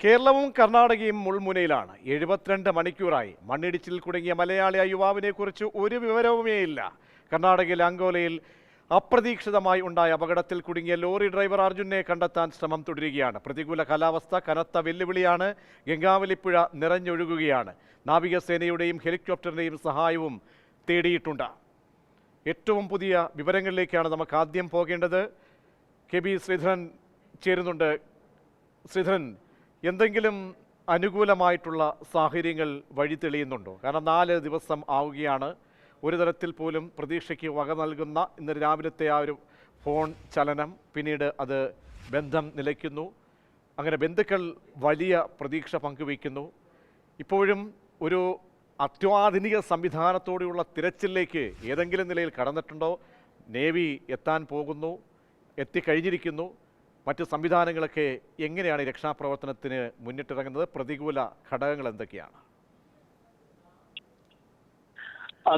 കേരളവും കർണാടകയും മുൾമുനയിലാണ്. 72 മണിക്കൂറായി മണ്ണിടിച്ചിൽ കുടുങ്ങിയ മലയാളിയായ യുവാവിനെ കുറിച്ച് ഒരു വിവരവുമേയില്ല. കർണാടകയിലെ അങ്കോലയിൽ അപ്രതീക്ഷിതമായി ഉണ്ടായ അപകടത്തിൽ കുടുങ്ങിയ ലോറി ഡ്രൈവർ അർജുനെ കണ്ടെത്താൻ ശ്രമം തുടരുകയാണ്. പ്രതികൂല കാലാവസ്ഥ കനത്ത വെല്ലുവിളിയാണ്. ഗംഗാവലിപ്പുഴ നിറഞ്ഞൊഴുകുകയാണ്. നാവികസേനയുടെയും ഹെലികോപ്റ്ററിന്റെയും സഹായവും തേടിയിട്ടുണ്ട്. ഏറ്റവും പുതിയ വിവരങ്ങളിലേക്കാണ് നമുക്ക് ആദ്യം പോകേണ്ടത്. കെ ബി ശ്രീധരൻ ചേരുന്നുണ്ട്. ശ്രീധരൻ, എന്തെങ്കിലും അനുകൂലമായിട്ടുള്ള സാഹചര്യങ്ങൾ വഴി തെളിയുന്നുണ്ടോ? കാരണം 4 ദിവസം ആവുകയാണ്. ഒരു തരത്തിൽ പോലും പ്രതീക്ഷയ്ക്ക് വക നൽകുന്ന ഇന്ന് രാവിലത്തെ ആ ഒരു ഫോൺ ചലനം, പിന്നീട് അത് ബന്ധം നിലയ്ക്കുന്നു. അങ്ങനെ ബന്ധുക്കൾ വലിയ പ്രതീക്ഷ പങ്കുവയ്ക്കുന്നു. ഇപ്പോഴും ഒരു അത്യാധുനിക സംവിധാനത്തോടെയുള്ള തിരച്ചിലേക്ക് ഏതെങ്കിലും നിലയിൽ കടന്നിട്ടുണ്ടോ? നേവി എത്താൻ പോകുന്നു, എത്തിക്കഴിഞ്ഞിരിക്കുന്നു. മറ്റ് സംവിധാനങ്ങളൊക്കെ എങ്ങനെയാണ് ഈ രക്ഷാപ്രവർത്തനത്തിന് മുന്നിട്ടിറങ്ങുന്നത്? പ്രതികൂല ഘടകങ്ങൾ എന്തൊക്കെയാണ്?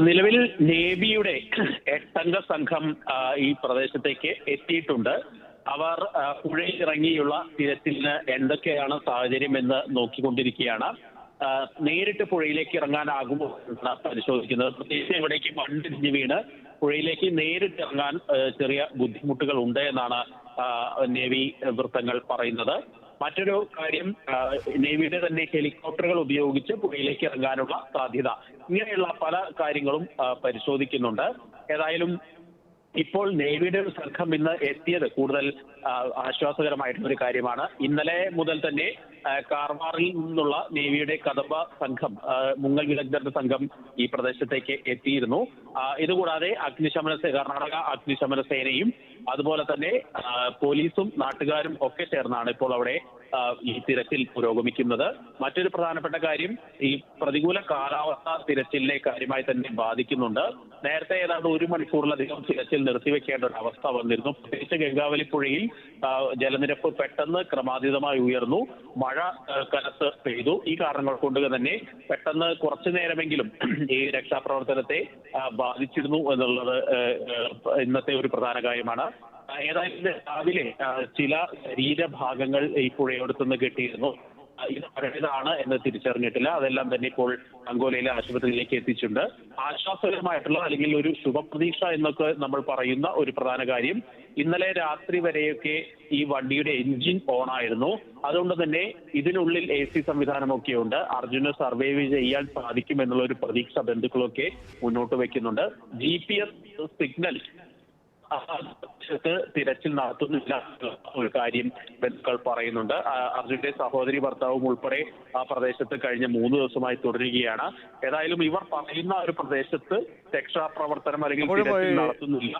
നിലവിൽ നേവിയുടെ 8-അംഗ സംഘം ഈ പ്രദേശത്തേക്ക് എത്തിയിട്ടുണ്ട്. അവർ പുഴയിൽ ഇറങ്ങിയുള്ള തിരച്ചിലിന് എന്തൊക്കെയാണ് സാഹചര്യം എന്ന് നോക്കിക്കൊണ്ടിരിക്കുകയാണ്. നേരിട്ട് പുഴയിലേക്ക് ഇറങ്ങാനാകുമോ എന്നാണ് പരിശോധിക്കുന്നത്. പ്രത്യേകിച്ച് ഇവിടേക്ക് മണ്ണിടിഞ്ഞ് വീണ് പുഴയിലേക്ക് നേരിട്ട് ഇറങ്ങാൻ ചെറിയ ബുദ്ധിമുട്ടുകൾ ഉണ്ട് എന്നാണ് നേവി വൃത്തങ്ങൾ പറയുന്നത്. മറ്റൊരു കാര്യം, നേവിയുടെ തന്നെ ഹെലികോപ്റ്ററുകൾ ഉപയോഗിച്ച് പുഴയിലേക്ക് ഇറങ്ങാനുള്ള സാധ്യത, ഇങ്ങനെയുള്ള പല കാര്യങ്ങളും പരിശോധിക്കുന്നുണ്ട്. ഏതായാലും ഇപ്പോൾ നേവിയുടെ ഒരു സംഘം ഇന്ന് എത്തിയത് കൂടുതൽ ആശ്വാസകരമായിട്ടുള്ള ഒരു കാര്യമാണ്. ഇന്നലെ മുതൽ തന്നെ കാർവാറിൽ നിന്നുള്ള നേവിയുടെ കദംബ സംഘം, മുങ്ങൽ വിദഗ്ധരുടെ സംഘം ഈ പ്രദേശത്തേക്ക് എത്തിയിരുന്നു. ഇതുകൂടാതെ കർണാടക അഗ്നിശമന സേനയും അതുപോലെ തന്നെ പോലീസും നാട്ടുകാരും ഒക്കെ ചേർന്നാണ് ഇപ്പോൾ അവിടെ ഈ തിരച്ചിൽ പുരോഗമിക്കുന്നത്. മറ്റൊരു പ്രധാനപ്പെട്ട കാര്യം, ഈ പ്രതികൂല കാലാവസ്ഥ തിരച്ചിലിനെ കാര്യമായി തന്നെ ബാധിക്കുന്നുണ്ട്. നേരത്തെ ഏതാണ്ട് 1 മണിക്കൂറിലധികം തിരച്ചിൽ നിർത്തിവെക്കേണ്ട ഒരു അവസ്ഥ വന്നിരുന്നു. പ്രത്യേകിച്ച് ഗംഗാവലിപ്പുഴയിൽ ജലനിരപ്പ് പെട്ടെന്ന് ക്രമാതീതമായി ഉയർന്നു, മഴ കനത്ത് പെയ്തു. ഈ കാരണങ്ങൾ കൊണ്ട് തന്നെ പെട്ടെന്ന് കുറച്ചു നേരമെങ്കിലും ഈ രക്ഷാപ്രവർത്തനത്തെ ബാധിച്ചിരുന്നു എന്നുള്ളത് ഇന്നത്തെ ഒരു പ്രധാന കാര്യമാണ്. ഏതായാലും രാവിലെ ചില ശരീരഭാഗങ്ങൾ ഈ പുഴയോടത്തുനിന്ന് കിട്ടിയിരുന്നു. ഇത് ആരുടേതാണ് എന്ന് തിരിച്ചറിഞ്ഞിട്ടില്ല. അതെല്ലാം തന്നെ ഇപ്പോൾ അങ്കോലയിലെ ആശുപത്രിയിലേക്ക് എത്തിച്ചിട്ടുണ്ട്. ആശ്വാസകരമായിട്ടുള്ള അല്ലെങ്കിൽ ഒരു ശുഭപ്രതീക്ഷ എന്നൊക്കെ നമ്മൾ പറയുന്ന ഒരു പ്രധാന കാര്യം, ഇന്നലെ രാത്രി വരെയൊക്കെ ഈ വണ്ടിയുടെ എഞ്ചിൻ ഓൺ ആയിരുന്നു. അതുകൊണ്ട് തന്നെ ഇതിനുള്ളിൽ AC സംവിധാനമൊക്കെ ഉണ്ട്. അർജുന് സർവൈവ് ചെയ്യാൻ സാധിക്കും എന്നുള്ള ഒരു പ്രതീക്ഷ ബന്ധുക്കളൊക്കെ മുന്നോട്ട് വെക്കുന്നുണ്ട്. GPS സിഗ്നൽ തിരച്ചിൽ നടത്തുന്നില്ല ഒരു കാര്യം ബന്ധുക്കൾ പറയുന്നുണ്ട്. അർജുന്റെ സഹോദരി ഭർത്താവും ഉൾപ്പെടെ ആ പ്രദേശത്ത് കഴിഞ്ഞ 3 ദിവസമായി തുടരുകയാണ്. ഏതായാലും ഇവർ പറയുന്ന ഒരു പ്രദേശത്ത് രക്ഷാപ്രവർത്തനം അല്ലെങ്കിൽ തിരച്ചിൽ നടത്തുന്നില്ല.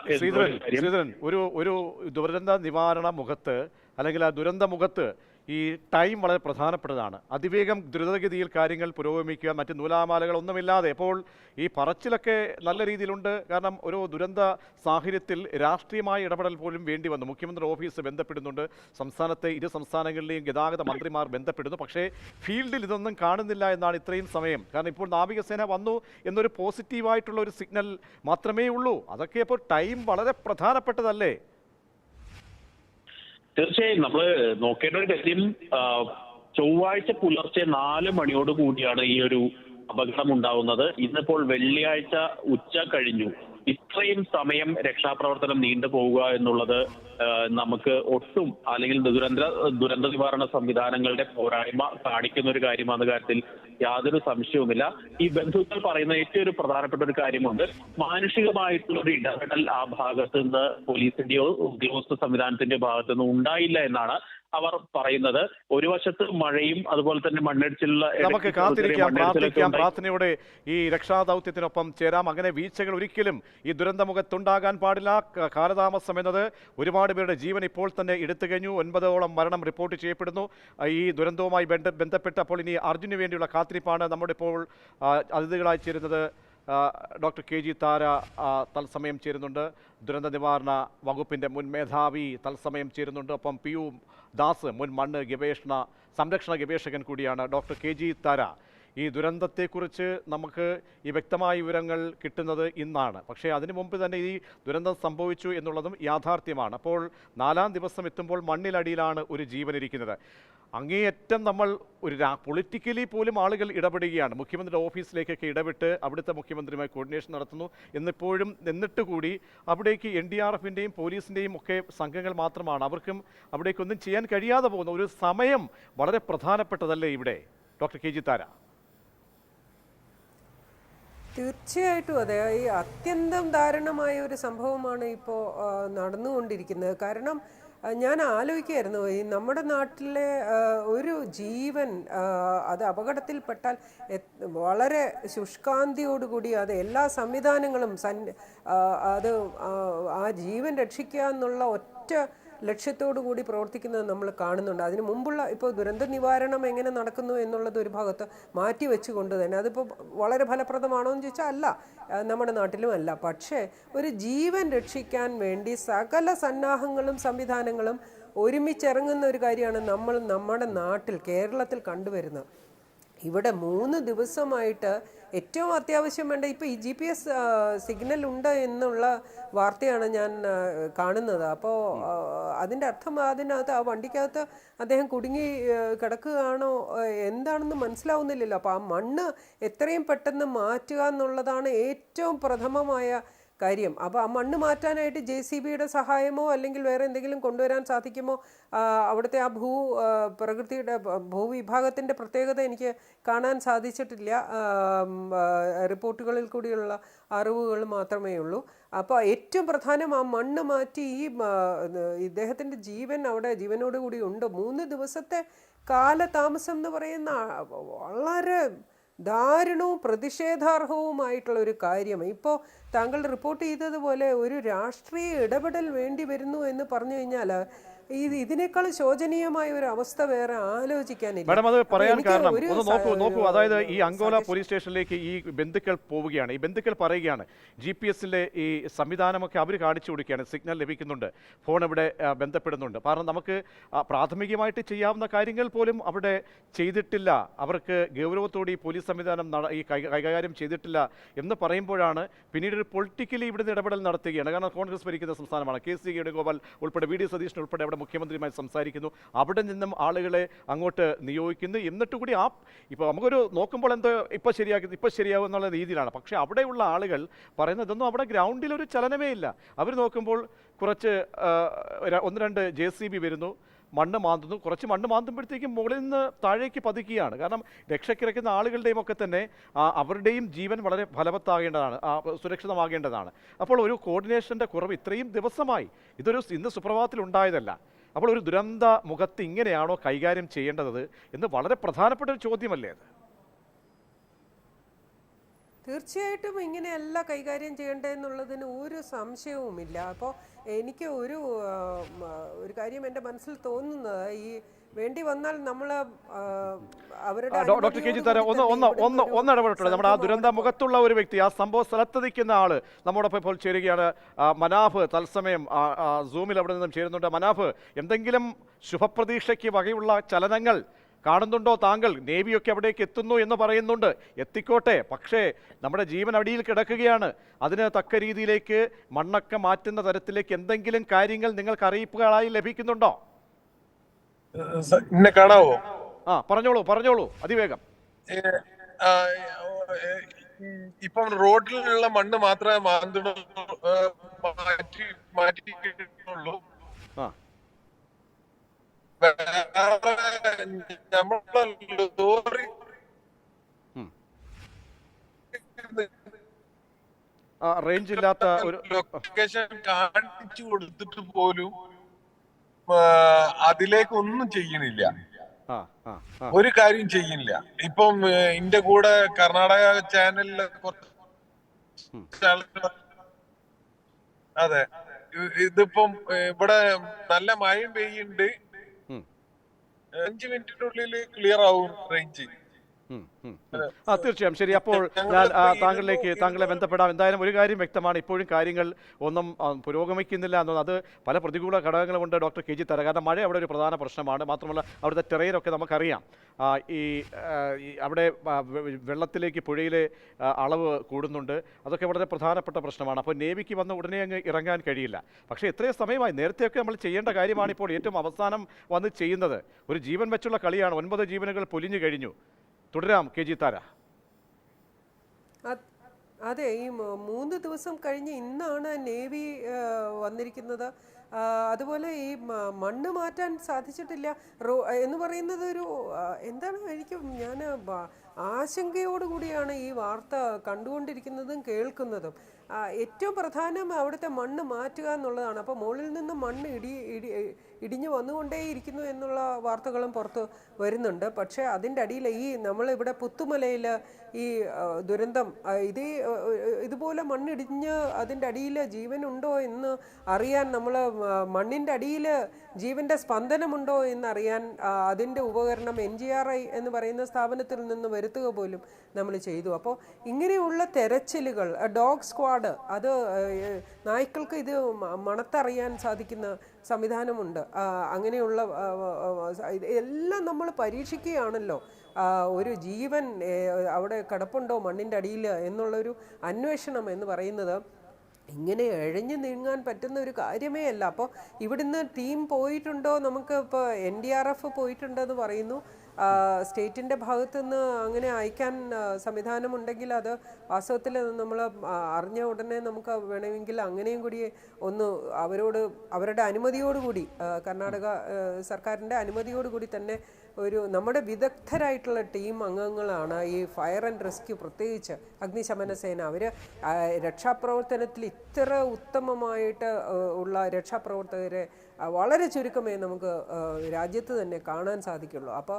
ഒരു ദുരന്ത നിവാരണ മുഖത്ത് അല്ലെങ്കിൽ ആ ദുരന്ത മുഖത്ത് ഈ ടൈം വളരെ പ്രധാനപ്പെട്ടതാണ്. അതിവേഗം ദ്രുതഗതിയിൽ കാര്യങ്ങൾ പുരോഗമിക്കുക, മറ്റ് നൂലാമാലകളൊന്നുമില്ലാതെ. അപ്പോൾ ഈ പറച്ചിലൊക്കെ നല്ല രീതിയിലുണ്ട്. കാരണം ഒരു ദുരന്ത സാഹചര്യത്തിൽ രാഷ്ട്രീയമായ ഇടപെടൽ പോലും വേണ്ടി വന്നു. മുഖ്യമന്ത്രി ഓഫീസ് ബന്ധപ്പെടുന്നുണ്ട്, സംസ്ഥാനത്തെ 2 സംസ്ഥാനങ്ങളിലെയും ഗതാഗത മന്ത്രിമാർ ബന്ധപ്പെടുന്നു. പക്ഷേ ഫീൽഡിൽ ഇതൊന്നും കാണുന്നില്ല എന്നാണ് ഇത്രയും സമയം. കാരണം ഇപ്പോൾ നാവികസേന വന്നു എന്നൊരു പോസിറ്റീവായിട്ടുള്ള ഒരു സിഗ്നൽ മാത്രമേ ഉള്ളൂ. അതൊക്കെ ഇപ്പോൾ ടൈം വളരെ പ്രധാനപ്പെട്ടതല്ലേ? തീർച്ചയായും നമ്മൾ നോക്കേണ്ട ഒരു കാര്യം, ചൊവ്വാഴ്ച പുലർച്ചെ 4 മണിയോട് കൂടിയാണ് ഈ ഒരു അപകടം ഉണ്ടാവുന്നത്. ഇന്നിപ്പോൾ വെള്ളിയാഴ്ച ഉച്ച കഴിഞ്ഞു. ഇത്രയും സമയം രക്ഷാപ്രവർത്തനം നീണ്ടുപോവുക എന്നുള്ളത് നമുക്ക് ഒട്ടും അല്ലെങ്കിൽ ദുരന്ത നിവാരണ സംവിധാനങ്ങളുടെ പോരായ്മ കാണിക്കുന്ന ഒരു കാര്യമാണ്. കാര്യത്തിൽ യാതൊരു സംശയവുമില്ല. ഈ ബന്ധുക്കൾ പറയുന്ന ഏറ്റവും ഒരു പ്രധാനപ്പെട്ട ഒരു കാര്യമുണ്ട്, മാനുഷികമായിട്ടുള്ള ഒരു ഇടപെടൽ ആ ഭാഗത്ത് നിന്ന് പോലീസിന്റെയോ ഉദ്യോഗസ്ഥ സംവിധാനത്തിന്റെയോ ഭാഗത്തു നിന്ന് ഉണ്ടായില്ല എന്നാണ് അവർ പറയുന്നത്. ഒരു വശത്ത് മഴയും അതുപോലെ തന്നെ മണ്ണിടിച്ചിലുള്ള നമുക്ക് കാത്തിരിക്കാം, പ്രാർത്ഥനയോടെ ഈ രക്ഷാദൗത്യത്തിനൊപ്പം ചേരാം. അങ്ങനെ വീഴ്ചകൾ ഒരിക്കലും ഈ ദുരന്തമുഖത്തുണ്ടാകാൻ പാടില്ല. കാലതാമസം എന്നത് ഒരുപാട് പേരുടെ ജീവൻ ഇപ്പോൾ തന്നെ എടുത്തു കഴിഞ്ഞു. 9ഓളം മരണം റിപ്പോർട്ട് ചെയ്യപ്പെടുന്നു ഈ ദുരന്തവുമായി ബന്ധപ്പെട്ട്. അപ്പോൾ ഇനി അർജുന് വേണ്ടിയുള്ള കാത്തിരിപ്പാണ്. നമ്മുടെ ഇപ്പോൾ അതിഥികളായി ചേരുന്നത് ഡോക്ടർ KG താര തത്സമയം ചേരുന്നുണ്ട്. ദുരന്ത നിവാരണ വകുപ്പിൻ്റെ മുൻ മേധാവി തത്സമയം ചേരുന്നുണ്ട്. ഒപ്പം PU ദാസ്, മുൻ മണ്ണ് സംരക്ഷണ ഗവേഷകൻ കൂടിയാണ്. ഡോക്ടർ KG താര, ഈ ദുരന്തത്തെക്കുറിച്ച് നമുക്ക് ഈ വ്യക്തമായ വിവരങ്ങൾ കിട്ടുന്നത് ഇന്നാണ്. പക്ഷേ അതിനു മുമ്പ് തന്നെ ഈ ദുരന്തം സംഭവിച്ചു എന്നുള്ളതും യാഥാർത്ഥ്യമാണ്. അപ്പോൾ 4-ാം ദിവസം എത്തുമ്പോൾ മണ്ണിലടിയിലാണ് ഒരു ജീവനിരിക്കുന്നത്. അങ്ങേയറ്റം നമ്മൾ ഒരു പൊളിറ്റിക്കലി പോലും ആളുകൾ ഇടപെടുകയാണ്. മുഖ്യമന്ത്രിയുടെ ഓഫീസിലേക്കൊക്കെ ഇടപെട്ട് അവിടുത്തെ മുഖ്യമന്ത്രിയുമായി കോർഡിനേഷൻ നടത്തുന്നു. എന്നിട്ട് കൂടി അവിടേക്ക് NDRFിൻ്റെയും പോലീസിൻ്റെയും ഒക്കെ സംഘങ്ങൾ മാത്രമാണ്. അവർക്കും അവിടേക്കൊന്നും ചെയ്യാൻ കഴിയാതെ പോകുന്ന ഒരു സമയം വളരെ പ്രധാനപ്പെട്ടതല്ലേ ഇവിടെ, ഡോക്ടർ KG താര? തീർച്ചയായിട്ടും അതെ. ഈ അത്യന്തം ദാരുണമായ ഒരു സംഭവമാണ് ഇപ്പോൾ നടന്നുകൊണ്ടിരിക്കുന്നത്. കാരണം ഞാൻ ആലോചിക്കുകയായിരുന്നു, ഈ നമ്മുടെ നാട്ടിലെ ഒരു ജീവൻ അത് അപകടത്തിൽപ്പെട്ടാൽ വളരെ ശുഷ്കാന്തിയോടുകൂടി അത് എല്ലാ സംവിധാനങ്ങളും അത് ആ ജീവൻ രക്ഷിക്കുക എന്നുള്ള ഒറ്റ ലക്ഷ്യത്തോടു കൂടി പ്രവർത്തിക്കുന്നത് നമ്മൾ കാണുന്നുണ്ട്. അതിന് മുമ്പുള്ള ഇപ്പോൾ ദുരന്ത നിവാരണം എങ്ങനെ നടക്കുന്നു എന്നുള്ളത് ഒരു ഭാഗത്ത് മാറ്റി വെച്ചുകൊണ്ട് തന്നെ അതിപ്പോൾ വളരെ ഫലപ്രദമാണോ എന്ന് ചോദിച്ചാൽ അല്ല, നമ്മുടെ നാട്ടിലും അല്ല. പക്ഷേ ഒരു ജീവൻ രക്ഷിക്കാൻ വേണ്ടി സകല സന്നാഹങ്ങളും സംവിധാനങ്ങളും ഒരുമിച്ചിറങ്ങുന്ന ഒരു കാര്യമാണ് നമ്മൾ നമ്മുടെ നാട്ടിൽ കേരളത്തിൽ കണ്ടുവരുന്നത്. ഇവിടെ 3 ദിവസമായിട്ട് ഏറ്റവും അത്യാവശ്യം വേണ്ട ഇപ്പോൾ ഈ GPS സിഗ്നൽ ഉണ്ട് എന്നുള്ള വാർത്തയാണ് ഞാൻ കാണുന്നത്. അപ്പോൾ അതിൻ്റെ അർത്ഥം അതിനകത്ത് ആ വണ്ടിക്കകത്ത് അദ്ദേഹം കുടുങ്ങി കിടക്കുകയാണോ എന്താണെന്ന് മനസ്സിലാവുന്നില്ലല്ലോ. അപ്പോൾ ആ മണ്ണ് എത്രയും പെട്ടെന്ന് മാറ്റുക എന്നുള്ളതാണ് ഏറ്റവും പ്രഥമമായ കാര്യം. അപ്പോൾ ആ മണ്ണ് മാറ്റാനായിട്ട് JCBയുടെ സഹായമോ അല്ലെങ്കിൽ വേറെ എന്തെങ്കിലും കൊണ്ടുവരാൻ സാധിക്കുമോ? അവിടുത്തെ ആ പ്രകൃതിയുടെ ഭൂവിഭാഗത്തിൻ്റെ പ്രത്യേകത എനിക്ക് കാണാൻ സാധിച്ചിട്ടില്ല. റിപ്പോർട്ടുകളിൽ കൂടിയുള്ള അറിവുകൾ മാത്രമേ ഉള്ളൂ. അപ്പോൾ ഏറ്റവും പ്രധാനം ആ മണ്ണ് മാറ്റി ഈ ഇദ്ദേഹത്തിൻ്റെ ജീവൻ അവിടെ ജീവനോടുകൂടി ഉണ്ട്. 3 ദിവസത്തെ കാലതാമസം എന്ന് പറയുന്ന വളരെ ദാരുണവും പ്രതിഷേധാർഹവുമായിട്ടുള്ള ഒരു കാര്യം. ഇപ്പോൾ താങ്കൾ റിപ്പോർട്ട് ചെയ്തതുപോലെ ഒരു രാഷ്ട്രീയ ഇടപെടൽ വേണ്ടി വരുന്നു എന്ന് പറഞ്ഞു കഴിഞ്ഞാൽ ഇതിനേക്കാൾ ശോചനീയമായ ഒരു അവസ്ഥ വേറെ ആലോചിക്കാനില്ല. മാഡം, അത് പറയാൻ കാരണം ഒന്ന് നോക്കൂ. അതായത് ഈ അങ്കോല പോലീസ് സ്റ്റേഷനിലേക്ക് ഈ ബന്ധുക്കൾ പോവുകയാണ്. ഈ ബന്ധുക്കൾ പറയുകയാണ് GPS-ലെ ഈ സംവിധാനമൊക്കെ അവർ കാണിച്ചു കൊടുക്കുകയാണ്. സിഗ്നൽ ലഭിക്കുന്നുണ്ട്, ഫോൺ ഇവിടെ ബന്ധപ്പെടുന്നുണ്ട്. കാരണം നമുക്ക് പ്രാഥമികമായിട്ട് ചെയ്യാവുന്ന കാര്യങ്ങൾ പോലും അവിടെ ചെയ്തിട്ടില്ല. അവർക്ക് ഗൗരവത്തോടെ ഈ പോലീസ് സംവിധാനം കൈകാര്യം ചെയ്തിട്ടില്ല എന്ന് പറയുമ്പോഴാണ് പിന്നീട് ഒരു പൊളിറ്റിക്കലി ഇവിടുന്ന് ഇടപെടൽ നടത്തുകയാണ്. കാരണം കോൺഗ്രസ് ഭരിക്കുന്ന സംസ്ഥാനമാണ്. KC വേണുഗോപാൽ ഉൾപ്പെടെ VD സതീശൻ ഉൾപ്പെടെ അവിടെ മുഖ്യമന്ത്രിയുമായി സംസാരിക്കുന്നു. അവിടെ നിന്നും ആളുകളെ അങ്ങോട്ട് നിയോഗിക്കുന്നു. എന്നിട്ട് കൂടി ഇപ്പോൾ നമുക്കൊരു നോക്കുമ്പോൾ എന്തോ ഇപ്പോൾ ശരിയാകും എന്നുള്ള രീതിയിലാണ്. പക്ഷേ അവിടെയുള്ള ആളുകൾ പറയുന്നതൊന്നും അവിടെ ഗ്രൗണ്ടിൽ ഒരു ചലനമേ ഇല്ല. അവർ നോക്കുമ്പോൾ കുറച്ച് 1-2 JCB വരുന്നു, മണ്ണ് മാന്തുന്നു. കുറച്ച് മണ്ണ് മാന്തുമ്പോഴത്തേക്കും മുകളിൽ നിന്ന് താഴേക്ക് പതിക്കുകയാണ്. കാരണം രക്ഷക്കിറക്കുന്ന ആളുകളുടെയും ഒക്കെ തന്നെ അവരുടെയും ജീവൻ വളരെ ഫലവത്താകേണ്ടതാണ്, സുരക്ഷിതമാകേണ്ടതാണ്. അപ്പോൾ ഒരു കോർഡിനേഷൻ്റെ കുറവ് ഇത്രയും ദിവസമായി, ഇന്ന് സുപ്രഭാതത്തിൽ ഉണ്ടായതല്ല. അപ്പോൾ ഒരു ദുരന്ത മുഖത്ത് ഇങ്ങനെയാണോ കൈകാര്യം ചെയ്യേണ്ടത് എന്ന് വളരെ പ്രധാനപ്പെട്ട ഒരു ചോദ്യമല്ലേ അത്? തീർച്ചയായിട്ടും ഇങ്ങനെയല്ല കൈകാര്യം ചെയ്യേണ്ടതെന്നുള്ളതിന് ഒരു സംശയവുമില്ല. അപ്പോൾ എനിക്ക് ഒരു കാര്യം എൻ്റെ മനസ്സിൽ തോന്നുന്നത്, ഈ വേണ്ടി വന്നാൽ നമ്മൾ അവരുടെ ഡോക്ടർ KG താര ഒന്ന് ഇടപെടട്ടെ. നമ്മുടെ ആ ദുരന്ത മുഖത്തുള്ള ഒരു വ്യക്തി, ആ സംഭവ സ്ഥലത്ത് നിൽക്കുന്ന ആള് നമ്മോടൊപ്പം ഇപ്പോൾ ചേരുകയാണ്. മനാഫ് തത്സമയം സൂമിൽ അവിടെ നിന്നും ചേരുന്നുണ്ട്. മനാഫ്, എന്തെങ്കിലും ശുഭപ്രതീക്ഷയ്ക്ക് വകയുള്ള ചലനങ്ങൾ കാണുന്നുണ്ടോ താങ്കൾ? നേവിയൊക്കെ അവിടേക്ക് എത്തുന്നു എന്ന് പറയുന്നുണ്ട്. എത്തിക്കോട്ടെ, പക്ഷേ നമ്മുടെ ജീവൻ അടിയിൽ കിടക്കുകയാണ്. അതിന് തക്ക രീതിയിലേക്ക് മണ്ണൊക്കെ മാറ്റുന്ന തരത്തിലേക്ക് എന്തെങ്കിലും കാര്യങ്ങൾ നിങ്ങൾക്ക് അറിയിപ്പുകളായി ലഭിക്കുന്നുണ്ടോ? എന്നെ കാണാവോ? പറഞ്ഞോളൂ അതിവേഗം. ഇപ്പം റോഡിലുള്ള മണ്ണ് മാത്രമേ മാറ്റിയിട്ടുള്ളൂ. നമ്മളെ ലോറി റേഞ്ച് ഇല്ലാത്ത ഒരു ലൊക്കേഷൻ കാണിച്ചു കൊടുത്തിട്ട് പോലും അതിലേക്ക് ഒന്നും ചെയ്യണില്ല, ഒരു കാര്യം ചെയ്യുന്നില്ല. ഇപ്പം എന്റെ കൂടെ കർണാടക ചാനലിലെ കുറച്ച് ആളുകൾ, അതെ, ഇതിപ്പം ഇവിടെ നല്ല മഴയും പെയ്യുന്നുണ്ട്, 5 മിനിറ്റിനുള്ളിൽ ക്ലിയർ ആവും റേഞ്ച്. തീർച്ചയായും ശരി. അപ്പോൾ ഞാൻ താങ്കളെ ബന്ധപ്പെടാം. എന്തായാലും ഒരു കാര്യം വ്യക്തമാണ്, ഇപ്പോഴും കാര്യങ്ങൾ ഒന്നും പുരോഗമിക്കുന്നില്ല എന്നത്. അത് പല പ്രതികൂല ഘടകങ്ങളുമുണ്ട് ഡോക്ടർ കെ ജി തര. കാരണം മഴ അവിടെ ഒരു പ്രധാന പ്രശ്നമാണ്. മാത്രമല്ല അവിടുത്തെ ടെറൈനൊക്കെ നമുക്കറിയാം. അവിടെ വെള്ളത്തിലേക്ക് പുഴയിലെ അളവ് കൂടുന്നുണ്ട്. അതൊക്കെ വളരെ പ്രധാനപ്പെട്ട പ്രശ്നമാണ്. അപ്പോൾ നേവിക്ക് വന്ന് ഉടനെ അങ്ങ് ഇറങ്ങാൻ കഴിയില്ല. പക്ഷേ എത്രയോ സമയമായി, നേരത്തെയൊക്കെ നമ്മൾ ചെയ്യേണ്ട കാര്യമാണ് ഇപ്പോൾ ഏറ്റവും അവസാനം വന്ന് ചെയ്യുന്നത്. ഒരു ജീവൻ വെച്ചുള്ള കളിയാണ്. 9 ജീവനുകൾ പൊലിഞ്ഞു കഴിഞ്ഞു. തുടരാം കെ ജി താര. അതെ, ഈ 3 ദിവസം കഴിഞ്ഞ് ഇന്നാണ് നേവി വന്നിരിക്കുന്നത്. അതുപോലെ ഈ മണ്ണ് മാറ്റാൻ സാധിച്ചിട്ടില്ല എന്ന് പറയുന്നത് ഒരു എന്താണ്, ഞാൻ ആശങ്കയോടുകൂടിയാണ് ഈ വാർത്ത കണ്ടുകൊണ്ടിരിക്കുന്നതും കേൾക്കുന്നതും. ഏറ്റവും പ്രധാനം അവിടുത്തെ മണ്ണ് മാറ്റുക എന്നുള്ളതാണ്. അപ്പോൾ മുകളിൽ നിന്ന് മണ്ണ് ഇടിഞ്ഞു വന്നുകൊണ്ടേയിരിക്കുന്നു എന്നുള്ള വാർത്തകളും പുറത്ത് വരുന്നുണ്ട്. പക്ഷേ അതിൻ്റെ അടിയിൽ നമ്മളിവിടെ പുത്തുമലയിൽ ഈ ദുരന്തം ഇതുപോലെ മണ്ണിടിഞ്ഞ് അതിൻ്റെ അടിയിൽ ജീവനുണ്ടോ എന്ന് അറിയാൻ നമ്മൾ മണ്ണിൻ്റെ അടിയിൽ ജീവൻ്റെ സ്പന്ദനമുണ്ടോ എന്നറിയാൻ അതിൻ്റെ ഉപകരണം NGRI എന്ന് പറയുന്ന സ്ഥാപനത്തിൽ നിന്ന് വരുത്തുക പോലും നമ്മൾ ചെയ്തു. അപ്പോൾ ഇങ്ങനെയുള്ള തെരച്ചിലുകൾ, ഡോഗ് സ്ക്വാഡ്, അത് നായ്ക്കൾക്ക് ഇത് മണത്തറിയാൻ സാധിക്കുന്ന സംവിധാനമുണ്ട്. അങ്ങനെയുള്ള എല്ലാം നമ്മൾ പരീക്ഷിക്കുകയാണല്ലോ. ഒരു ജീവൻ അവിടെ കിടപ്പുണ്ടോ മണ്ണിൻ്റെ അടിയിൽ എന്നുള്ളൊരു അന്വേഷണം എന്ന് പറയുന്നത് ഇങ്ങനെ എഴഞ്ഞു നീങ്ങാൻ പറ്റുന്ന ഒരു കാര്യമേ അല്ല. അപ്പോൾ ഇവിടുന്ന് ടീം പോയിട്ടുണ്ടോ? നമുക്ക് ഇപ്പോൾ NDRF പോയിട്ടുണ്ടെന്ന് പറയുന്നു. സ്റ്റേറ്റിൻ്റെ ഭാഗത്തുനിന്ന് അങ്ങനെ അയക്കാൻ സംവിധാനമുണ്ടെങ്കിൽ അത് വാസ്തവത്തിൽ നമ്മൾ അറിഞ്ഞ ഉടനെ നമുക്ക് വേണമെങ്കിൽ അങ്ങനെയും കൂടി ഒന്ന് അവരുടെ അനുമതിയോടുകൂടി, കർണാടക സർക്കാരിൻ്റെ അനുമതിയോടുകൂടി തന്നെ നമ്മുടെ വിദഗ്ധരായിട്ടുള്ള ടീം അംഗങ്ങളാണ് ഈ ഫയർ ആൻഡ് റെസ്ക്യൂ, പ്രത്യേകിച്ച് അഗ്നിശമന സേന. അവർ രക്ഷാപ്രവർത്തനത്തിൽ ഇത്ര ഉത്തമമായിട്ട് ഉള്ള രക്ഷാപ്രവർത്തകരെ വളരെ ചുരുക്കമേ നമുക്ക് രാജ്യത്ത് തന്നെ കാണാൻ സാധിക്കുള്ളൂ. അപ്പോൾ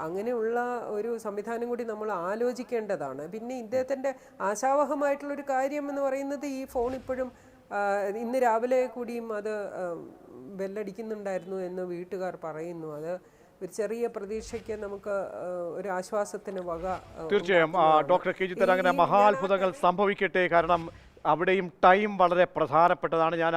അങ്ങനെയുള്ള ഒരു സംവിധാനം കൂടി നമ്മൾ ആലോചിക്കേണ്ടതാണ്. പിന്നെ ഇദ്ദേഹത്തിൻ്റെ ആശാവഹമായിട്ടുള്ളൊരു കാര്യം എന്ന് പറയുന്നത് ഈ ഫോൺ ഇപ്പോഴും ഇന്ന് രാവിലെ കൂടിയും അത് ബെല്ലടിക്കുന്നുണ്ടായിരുന്നു എന്ന് വീട്ടുകാർ പറയുന്നു. അത് ഒരു ചെറിയ പ്രതീക്ഷയ്ക്ക് നമുക്ക് ഒരു ആശ്വാസത്തിന് വക. തീർച്ചയായും ഡോക്ടർ കെ ജി തര, അങ്ങനെ മഹാത്ഭുതങ്ങൾ സംഭവിക്കട്ടെ. കാരണം അവിടെയും ടൈം വളരെ പ്രധാനപ്പെട്ടതാണ്. ഞാൻ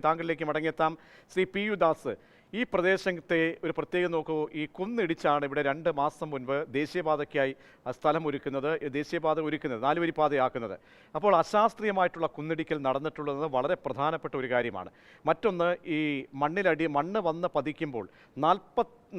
താങ്കളിലേക്ക് മടങ്ങിയെത്താം. ശ്രീ PU ദാസ്, ഈ പ്രദേശത്തെ ഒരു പ്രത്യേകം നോക്കൂ. ഈ കുന്നിടിച്ചാണ് ഇവിടെ 2 മാസം മുൻപ് ദേശീയപാതയ്ക്കായി സ്ഥലം ഒരുക്കുന്നത്, ദേശീയപാത ഒരുക്കുന്നത്, 4 വരി പാതയാക്കുന്നത്. അപ്പോൾ അശാസ്ത്രീയമായിട്ടുള്ള കുന്നിടിക്കൽ നടന്നിട്ടുള്ളത് വളരെ പ്രധാനപ്പെട്ട ഒരു കാര്യമാണ്. മറ്റൊന്ന്, ഈ മണ്ണ് വന്ന് പതിക്കുമ്പോൾ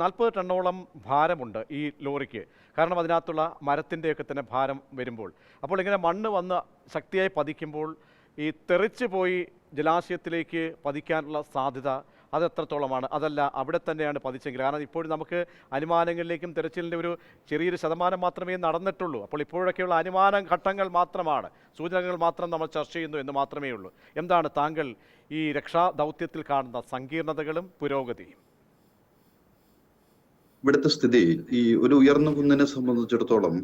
40 ടണ്ണോളം ഭാരമുണ്ട് ഈ ലോറിക്ക്. കാരണം അതിനകത്തുള്ള മരത്തിൻ്റെയൊക്കെ തന്നെ ഭാരം വരുമ്പോൾ. അപ്പോൾ ഇങ്ങനെ മണ്ണ് വന്ന് ശക്തിയായി പതിക്കുമ്പോൾ ഈ തെറിച്ച് പോയി ജലാശയത്തിലേക്ക് പതിക്കാനുള്ള സാധ്യത അത് എത്രത്തോളമാണ്? അതല്ല അവിടെ തന്നെയാണ് പതിച്ചെങ്കിൽ, കാരണം ഇപ്പോഴും നമുക്ക് അനുമാനങ്ങളിലേക്കും തെരച്ചിലിൻ്റെ ഒരു ചെറിയൊരു ശതമാനം മാത്രമേ നടന്നിട്ടുള്ളൂ. അപ്പോൾ ഇപ്പോഴൊക്കെയുള്ള അനുമാന ഘട്ടങ്ങൾ മാത്രമാണ്, സൂചനകൾ മാത്രം നമ്മൾ ചർച്ച ചെയ്യുന്നു എന്ന് മാത്രമേ ഉള്ളൂ. എന്താണ് താങ്കൾ ഈ രക്ഷാ ദൗത്യത്തിൽ കാണുന്ന സങ്കീർണതകളും പുരോഗതിയും? ഇവിടുത്തെ സ്ഥിതി, ഈ ഒരു ഉയർന്ന കുന്നിനെ സംബന്ധിച്ചിടത്തോളം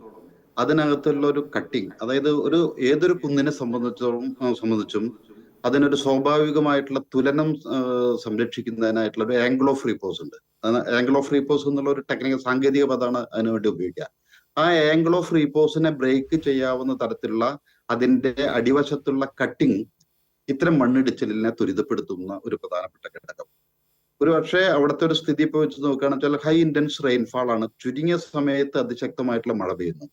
അതിനകത്തുള്ള ഒരു കട്ടിങ്, അതായത് ഏതൊരു കുന്നിനെ സംബന്ധിച്ചും അതിനൊരു സ്വാഭാവികമായിട്ടുള്ള തുലനം സംരക്ഷിക്കുന്നതിനായിട്ടുള്ള ഒരു ആംഗിൾ ഓഫ് റീപോസ് ഉണ്ട്. ആംഗിൾ ഓഫ് റീപോസ് എന്നുള്ള ഒരു ടെക്നിക്കൽ സാങ്കേതിക പദമാണ് അതിനുവേണ്ടി ഉപയോഗിക്കുക. ആ ആംഗിൾ ഓഫ് റീപോസിനെ ബ്രേക്ക് ചെയ്യാവുന്ന തരത്തിലുള്ള അതിന്റെ അടിവശത്തുള്ള കട്ടിങ് ഇത്തരം മണ്ണിടിച്ചിലിനെ ത്വരിതപ്പെടുത്തുന്ന ഒരു പ്രധാനപ്പെട്ട ഘടകം. ഒരു പക്ഷേ അവിടുത്തെ ഒരു സ്ഥിതി ഇപ്പോൾ വെച്ച് നോക്കുകയാണെന്ന് വെച്ചാൽ ഹൈ ഇന്റൻസ് റെയിൻഫാൾ ആണ്. ചുരുങ്ങിയ സമയത്ത് അതിശക്തമായിട്ടുള്ള മഴ പെയ്യുന്നു.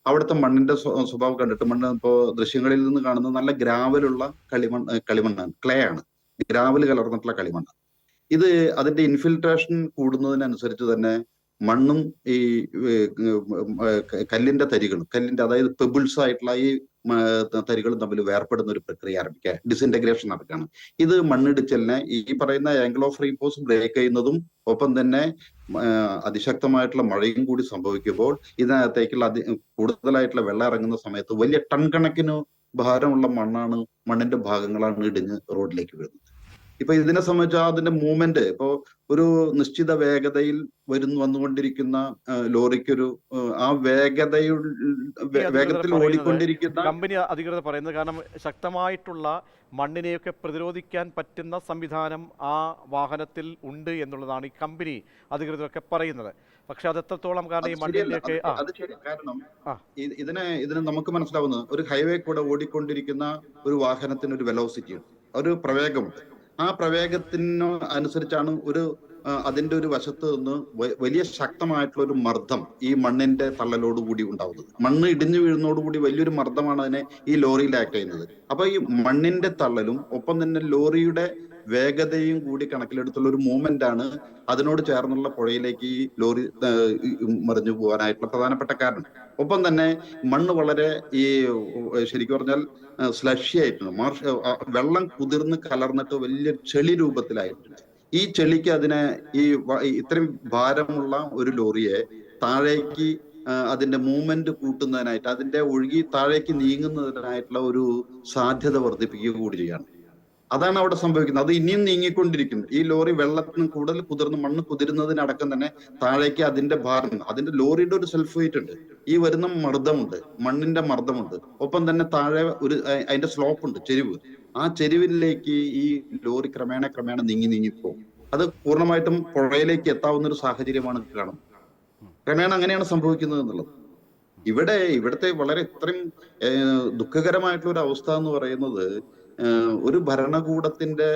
അവിടുത്തെ മണ്ണിന്റെ സ്വഭാവം കണ്ടിട്ട്, മണ്ണ് ഇപ്പോൾ ദൃശ്യങ്ങളിൽ നിന്ന് കാണുന്ന നല്ല ഗ്രാവലുള്ള കളിമണ്ണാണ്, ക്ലേ ആണ്, ഗ്രാവൽ കലർന്നിട്ടുള്ള കളിമണ്ണാണ്. ഇത് അതിന്റെ ഇൻഫിൽട്രേഷൻ കൂടുന്നതിനനുസരിച്ച് തന്നെ മണ്ണും ഈ കല്ലിന്റെ അതായത് പെബിൾസ് ആയിട്ടുള്ള ഈ തരികളും തമ്മിൽ വേർപ്പെടുന്ന ഒരു പ്രക്രിയ ആരംഭിക്കുക, ഡിസിൻറ്റഗ്രേഷൻ നടക്കുകയാണ്. ഇത് മണ്ണിടിച്ചലിനെ ഈ പറയുന്ന ആംഗിൾ ഓഫ് റീപോസ് ബ്രേക്ക് ചെയ്യുന്നതും ഒപ്പം തന്നെ അതിശക്തമായിട്ടുള്ള മഴയും കൂടി സംഭവിക്കുമ്പോൾ ഇതിനകത്തേക്കുള്ള കൂടുതലായിട്ടുള്ള വെള്ളം ഇറങ്ങുന്ന സമയത്ത് വലിയ ടൺ കണക്കിന് ഭാരമുള്ള മണ്ണിന്റെ ഭാഗങ്ങളാണ് ഇടിഞ്ഞ് റോഡിലേക്ക് വീഴുന്നത്. ഇപ്പൊ ഇതിനെ സംബന്ധിച്ച് അതിന്റെ മൂവ്മെന്റ് ഇപ്പോ ഒരു നിശ്ചിത വേഗതയിൽ വന്നുകൊണ്ടിരിക്കുന്ന ലോറിക്കൊരു ആ വേഗത്തിൽ ഓടിക്കൊണ്ടിരിക്കുന്ന കമ്പനി അധികൃതർ പറയുന്നത്, കാരണം ശക്തമായിട്ടുള്ള മണ്ണിനെയൊക്കെ പ്രതിരോധിക്കാൻ പറ്റുന്ന സംവിധാനം ആ വാഹനത്തിൽ ഉണ്ട് എന്നുള്ളതാണ് ഈ കമ്പനി അധികൃതരൊക്കെ പറയുന്നത്. പക്ഷെ അത് എത്രത്തോളം, കാരണം ഈ മണ്ണിലേക്ക് കാരണം ഇതിന് നമുക്ക് മനസ്സിലാവുന്നത് ഒരു ഹൈവേ കൂടെ ഓടിക്കൊണ്ടിരിക്കുന്ന ഒരു വാഹനത്തിന് ഒരു വെലോസിറ്റി ഉണ്ട്, ഒരു പ്രവേഗമുണ്ട്. ആ പ്രവേഗത്തിന് അനുസരിച്ചാണ് അതിന്റെ ഒരു വശത്ത് നിന്ന് വലിയ ശക്തമായിട്ടുള്ള ഒരു മർദ്ദം ഈ മണ്ണിന്റെ തള്ളലോടുകൂടി ഉണ്ടാവുന്നത്. മണ്ണ് ഇടിഞ്ഞു വീഴുന്നതോടുകൂടി വലിയൊരു മർദ്ദമാണ് അതിനെ ഈ ലോറിയിൽ ആക്ട് ചെയ്യുന്നത്. അപ്പൊ ഈ മണ്ണിന്റെ തള്ളലും ഒപ്പം തന്നെ ലോറിയുടെ വേഗതയും കൂടി കണക്കിലെടുത്തുള്ള ഒരു മൂവ്മെന്റ് ആണ് അതിനോട് ചേർന്നുള്ള പുഴയിലേക്ക് ഈ ലോറി മറിഞ്ഞു പോകാനായിട്ടുള്ള പ്രധാനപ്പെട്ട കാരണം. ഒപ്പം തന്നെ മണ്ണ് വളരെ ശരിക്കും പറഞ്ഞാൽ സ്ലഷി ആയിട്ടുണ്ട്, വെള്ളം കുതിർന്ന് കലർന്നിട്ട് വലിയ ചെളി രൂപത്തിലായിട്ടുണ്ട്. ഈ ചെളിക്ക് ഇത്രയും ഭാരമുള്ള ഒരു ലോറിയെ താഴേക്ക് അതിന്റെ മൂവ്മെന്റ് കൂട്ടുന്നതിനായിട്ട്, അതിന്റെ ഒഴുകി താഴേക്ക് നീങ്ങുന്നതിനായിട്ടുള്ള ഒരു സാധ്യത വർദ്ധിപ്പിക്കുക കൂടി ചെയ്യാണ്. അതാണ് അവിടെ സംഭവിക്കുന്നത്. അത് ഇനിയും നീങ്ങിക്കൊണ്ടിരിക്കുന്നു. ഈ ലോറി വെള്ളത്തിന് കൂടുതൽ കുതിർന്ന് മണ്ണ് കുതിരുന്നതിനടക്കം തന്നെ താഴേക്ക് അതിന്റെ ഭാരം, അതിന്റെ ലോറിയുടെ ഒരു സെൽഫ് വെയിറ്റ് ഉണ്ട്, ഈ വരുന്ന മർദ്ദമുണ്ട്, മണ്ണിന്റെ മർദ്ദമുണ്ട്. ഒപ്പം തന്നെ താഴെ അതിന്റെ സ്ലോപ്പ് ഉണ്ട്, ചെരിവ്. ആ ചെരിവിലേക്ക് ഈ ലോറി ക്രമേണ നീങ്ങിപ്പോകും. അത് പൂർണ്ണമായിട്ടും പുഴയിലേക്ക് എത്താവുന്ന ഒരു സാഹചര്യമാണ് കാണുന്നത്. ക്രമേണ അങ്ങനെയാണ് സംഭവിക്കുന്നത് എന്നുള്ളത്. ഇവിടുത്തെ വളരെ ഇത്രയും ദുഃഖകരമായിട്ടുള്ള ഒരു അവസ്ഥ എന്ന് പറയുന്നത്, ഒരു ഭരണകൂടത്തിന്റെ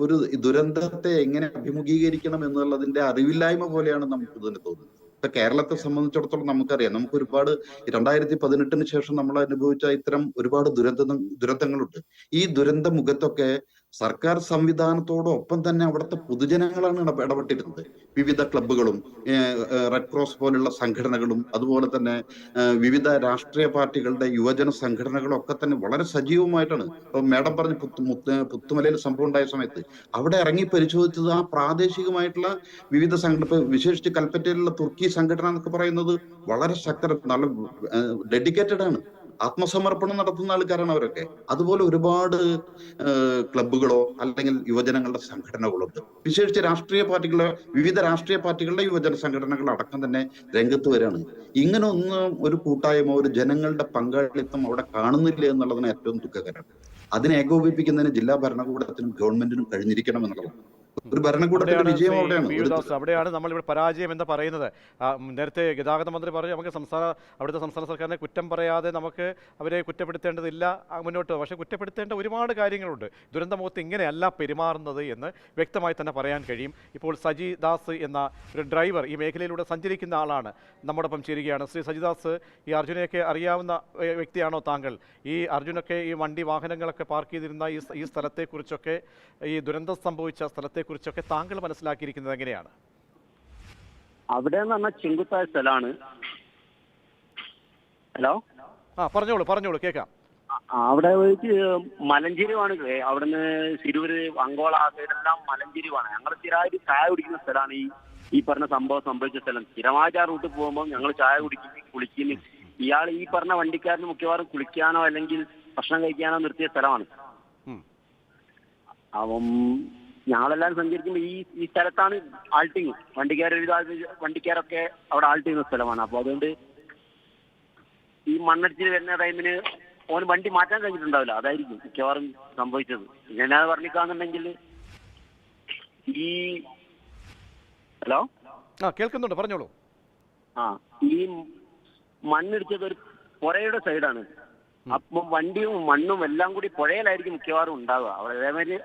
ഒരു ദുരന്തത്തെ എങ്ങനെ അഭിമുഖീകരിക്കണം എന്നുള്ളതിന്റെ അറിവില്ലായ്മ പോലെയാണ് നമുക്ക് ഇതിന് തോന്നുന്നത്. ഇപ്പൊ കേരളത്തെ സംബന്ധിച്ചിടത്തോളം നമുക്കറിയാം, നമുക്ക് ഒരുപാട് 2018 ശേഷം നമ്മൾ അനുഭവിച്ച ഇത്തരം ഒരുപാട് ദുരന്തങ്ങളുണ്ട്. ഈ ദുരന്ത മുഖത്തൊക്കെ സർക്കാർ സംവിധാനത്തോടൊപ്പം തന്നെ അവിടുത്തെ പൊതുജനങ്ങളാണ് ഇടപെട്ടിരുന്നത്. വിവിധ ക്ലബ്ബുകളും റെഡ് ക്രോസ് പോലുള്ള സംഘടനകളും അതുപോലെ തന്നെ വിവിധ രാഷ്ട്രീയ പാർട്ടികളുടെ യുവജന സംഘടനകളും ഒക്കെ തന്നെ വളരെ സജീവമായിട്ടാണ്. ഇപ്പൊ മേഡം പറഞ്ഞ പുത്തുമലയിൽ സംഭവം ഉണ്ടായ സമയത്ത് അവിടെ ഇറങ്ങി പരിശോധിച്ചത് ആ പ്രാദേശികമായിട്ടുള്ള വിവിധ സംഘടന, വിശേഷിച്ച് കൽപ്പറ്റയിലുള്ള തുർക്കി സംഘടന എന്നൊക്കെ പറയുന്നത് വളരെ നല്ല ഡെഡിക്കേറ്റഡ് ആണ്, ആത്മസമർപ്പണം നടത്തുന്ന ആൾക്കാരാണ് അവരൊക്കെ. അതുപോലെ ഒരുപാട് ക്ലബ്ബുകളോ അല്ലെങ്കിൽ യുവജനങ്ങളുടെ സംഘടനകളോ ഉണ്ട്. വിശേഷിച്ച് വിവിധ രാഷ്ട്രീയ പാർട്ടികളുടെ യുവജന സംഘടനകൾ അടക്കം തന്നെ രംഗത്ത് വരികയാണ്. ഇങ്ങനെ ഒരു കൂട്ടായ്മ, ഒരു ജനങ്ങളുടെ പങ്കാളിത്തം അവിടെ കാണുന്നില്ല എന്നുള്ളതിന് ഏറ്റവും ദുഃഖകരമാണ്. അതിനെ ഏകോപിപ്പിക്കുന്നതിന് ജില്ലാ ഭരണകൂടത്തിനും ഗവൺമെന്റിനും കഴിഞ്ഞിരിക്കണം എന്നുള്ളതാണ്. ഒരു ഭരണകൂടത്തിന്റെ വിജയം അവിടെയാണ് നമ്മളിവിടെ പരാജയം എന്ന് പറയുന്നത്. നേരത്തെ ഗതാഗത മന്ത്രി പറഞ്ഞു നമുക്ക് അവിടുത്തെ സംസ്ഥാന സർക്കാരിനെ കുറ്റം പറയാതെ നമുക്ക് അവരെ കുറ്റപ്പെടുത്തേണ്ടതില്ല മുന്നോട്ട്. പക്ഷേ കുറ്റപ്പെടുത്തേണ്ട ഒരുപാട് കാര്യങ്ങളുണ്ട്. ദുരന്തമുഖത്ത് ഇങ്ങനെയല്ല പെരുമാറുന്നത് എന്ന് വ്യക്തമായി തന്നെ പറയാൻ കഴിയും. ഇപ്പോൾ സജിദാസ് എന്ന ഒരു ഡ്രൈവർ ഈ മേഖലയിലൂടെ സഞ്ചരിക്കുന്ന ആളാണ് നമ്മോടൊപ്പം ചേരുകയാണ്. ശ്രീ സജിദാസ്, ഈ അർജുനെയൊക്കെ അറിയാവുന്ന വ്യക്തിയാണോ താങ്കൾ? ഈ അർജുനൊക്കെ ഈ വാഹനങ്ങളൊക്കെ പാർക്ക് ചെയ്തിരുന്ന ഈ സ്ഥലത്തെക്കുറിച്ചൊക്കെ, ഈ ദുരന്തം സംഭവിച്ച സ്ഥലത്തെക്കുറിച്ചൊക്കെ താങ്കൾ മനസ്സിലാക്കിയിരിക്കുന്നത് എങ്ങനെയാണ്? അവിടെ എന്ന് പറഞ്ഞാൽ ചെങ്കുത്തായ സ്ഥലമാണ്. ഹലോ, പറഞ്ഞോളൂ കേൾക്കാം. അവിടെ മലഞ്ചെരിവാണ്. അവിടുന്ന് തിരൂര് അങ്കോള ആ സൈഡെല്ലാം മലഞ്ചെരിവാണ്. ഞങ്ങൾ സ്ഥിരമായിട്ട് ചായ കുടിക്കുന്ന സ്ഥലമാണ് ഈ പറഞ്ഞ സംഭവം സംഭവിച്ച സ്ഥലം. സ്ഥിരമായിട്ട് ആ റൂട്ടിൽ പോകുമ്പോൾ ഞങ്ങൾ ചായ കുളിക്കുന്നു. ഇയാൾ ഈ പറഞ്ഞ വണ്ടിക്കാരന് മിക്കവാറും കുളിക്കാനോ അല്ലെങ്കിൽ ഭക്ഷണം കഴിക്കാനോ നിർത്തിയ സ്ഥലമാണ്. അപ്പം ഞങ്ങളെല്ലാവരും സഞ്ചരിക്കുമ്പോൾ ഈ സ്ഥലത്താണ് ആൾട്ടിങ്. വണ്ടിക്കാരൊക്കെ അവിടെ ആൾട്ട് ചെയ്യുന്ന സ്ഥലമാണ്. അപ്പോൾ അതുകൊണ്ട് ഈ മണ്ണടിച്ചിൽ വരുന്ന ടൈമിന് ഓന് വണ്ടി മാറ്റാൻ കഴിഞ്ഞിട്ടുണ്ടാവില്ല. അതായിരിക്കും മിക്കവാറും സംഭവിച്ചത്. ഞാനത് പറഞ്ഞിക്കാന്നുണ്ടെങ്കിൽ ഹലോ, കേൾക്കുന്നുണ്ട്, പറഞ്ഞോളൂ. ഈ മണ്ണിടിച്ചത് ഒരു പുഴയുടെ സൈഡാണ്. അപ്പം വണ്ടിയും മണ്ണും എല്ലാം കൂടി പുഴയിലായിരിക്കും മിക്കവാറും ഉണ്ടാവുക. അതേമാതിരി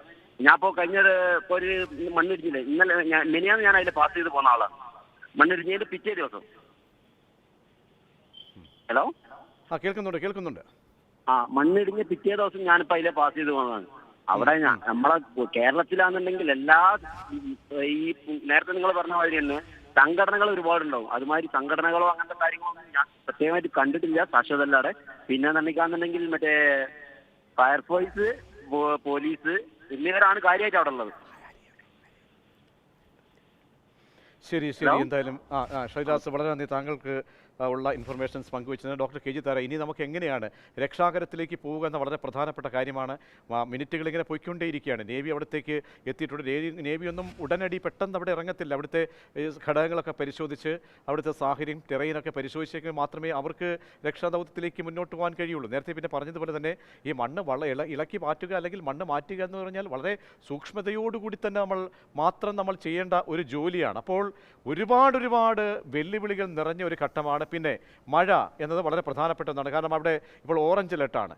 ഞാൻ ഇപ്പോൾ ഒരു മണ്ണിടിഞ്ഞില്ലേ, മിനിയാന്ന് ഞാൻ അതിൽ പാസ് ചെയ്ത് പോകുന്ന ആളാണ്. മണ്ണിടിഞ്ഞതിന്റെ പിറ്റേ ദിവസം. ഹലോ, കേൾക്കുന്നുണ്ട്. മണ്ണിടിഞ്ഞ പിറ്റേ ദിവസം ഞാനിപ്പോൾ അതിലെ പാസ് ചെയ്ത് പോകുന്നതാണ്. അവിടെ നമ്മളെ കേരളത്തിലാണെന്നുണ്ടെങ്കിൽ എല്ലാ ഈ നേരത്തെ നിങ്ങൾ പറഞ്ഞ മാതിരി തന്നെ സംഘടനകൾ ഒരുപാടുണ്ടാവും. അതുമാതിരി സംഘടനകളോ അങ്ങനത്തെ കാര്യങ്ങളൊന്നും ഞാൻ പ്രത്യേകമായിട്ട് കണ്ടിട്ടില്ല സാക്ഷരതല്ലാതെ. പിന്നെ നന്ദിക്കാന്നുണ്ടെങ്കിൽ മറ്റേ ഫയർഫോഴ്സ്, പോലീസ് എന്നിവരാണ് കാര്യമായിട്ട് അവിടെ ഉള്ളത്. ശരി, എന്തായാലും ഷൈദാസ്, വളരെ നന്ദി. താങ്കൾക്ക് ഉള്ള ഇൻഫർമേഷൻസ് പങ്കുവച്ചത്. ഡോക്ടർ കെ ജി താര, ഇനി നമുക്ക് എങ്ങനെയാണ് രക്ഷാകരത്തിലേക്ക് പോവുക എന്ന വളരെ പ്രധാനപ്പെട്ട കാര്യമാണ്. മിനിറ്റുകൾ ഇങ്ങനെ പോയിക്കൊണ്ടേയിരിക്കുകയാണ്. നേവി അവിടത്തേക്ക് എത്തിയിട്ടുണ്ട്. നേവി ഒന്നും ഉടനടി പെട്ടെന്ന് അവിടെ ഇറങ്ങത്തില്ല. അവിടുത്തെ ഘടകങ്ങളൊക്കെ പരിശോധിച്ച് അവിടുത്തെ സാഹചര്യം ടെറൈനൊക്കെ പരിശോധിച്ചെങ്കിൽ മാത്രമേ അവർക്ക് രക്ഷാദൗത്യത്തിലേക്ക് മുന്നോട്ട് പോകാൻ കഴിയുള്ളൂ. നേരത്തെ പിന്നെ പറഞ്ഞതുപോലെ തന്നെ ഈ മണ്ണ് ഇളക്കി മാറ്റുക അല്ലെങ്കിൽ മണ്ണ് മാറ്റുക എന്ന് പറഞ്ഞാൽ വളരെ സൂക്ഷ്മതയോടുകൂടി തന്നെ നമ്മൾ ചെയ്യേണ്ട ഒരു ജോലിയാണ്. അപ്പോൾ ഒരുപാട് വെല്ലുവിളികൾ നിറഞ്ഞ ഒരു ഘട്ടമാണ്. പിന്നെ മഴ എന്നത് വളരെ പ്രധാനപ്പെട്ട ഒന്നാണ്. കാരണം അവിടെ ഇപ്പോൾ ഓറഞ്ച് അലർട്ടാണ്.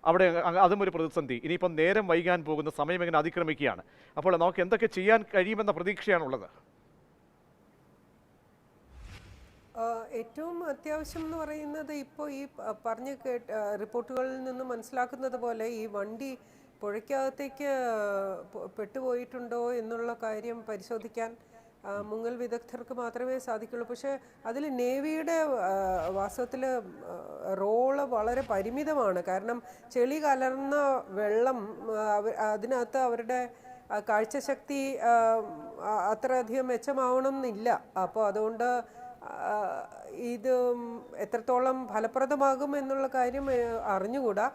അവിടെ അതും ഒരു പ്രതിസന്ധി. ഇനിയിപ്പം നേരം വൈകാൻ പോകുന്ന സമയം എങ്ങനെ അതിക്രമിക്കുകയാണ്. അപ്പോൾ നമുക്ക് എന്തൊക്കെ ചെയ്യാൻ കഴിയുമെന്ന പ്രതീക്ഷയാണുള്ളത്? ഏറ്റവും അത്യാവശ്യം എന്ന് പറയുന്നത് ഇപ്പോൾ ഈ പറഞ്ഞ റിപ്പോർട്ടുകളിൽ നിന്ന് മനസ്സിലാക്കുന്നത് പോലെ ഈ വണ്ടി പുഴയ്ക്കകത്തേക്ക് പെട്ടുപോയിട്ടുണ്ടോ എന്നുള്ള കാര്യം പരിശോധിക്കാൻ മുങ്ങൽ വിദഗ്ധർക്ക് മാത്രമേ സാധിക്കുള്ളൂ. പക്ഷേ അതിൽ നേവിയുടെ വാസ്തവത്തിൽ റോള് വളരെ പരിമിതമാണ്. കാരണം ചെളി കലർന്ന വെള്ളം അതിനകത്ത് അവരുടെ കാഴ്ചശക്തി അത്രയധികം മെച്ചമാവണം എന്നില്ല. അപ്പോൾ അതുകൊണ്ട് ഇത് എത്രത്തോളം ഫലപ്രദമാകും എന്നുള്ള കാര്യം അറിഞ്ഞുകൂടാ.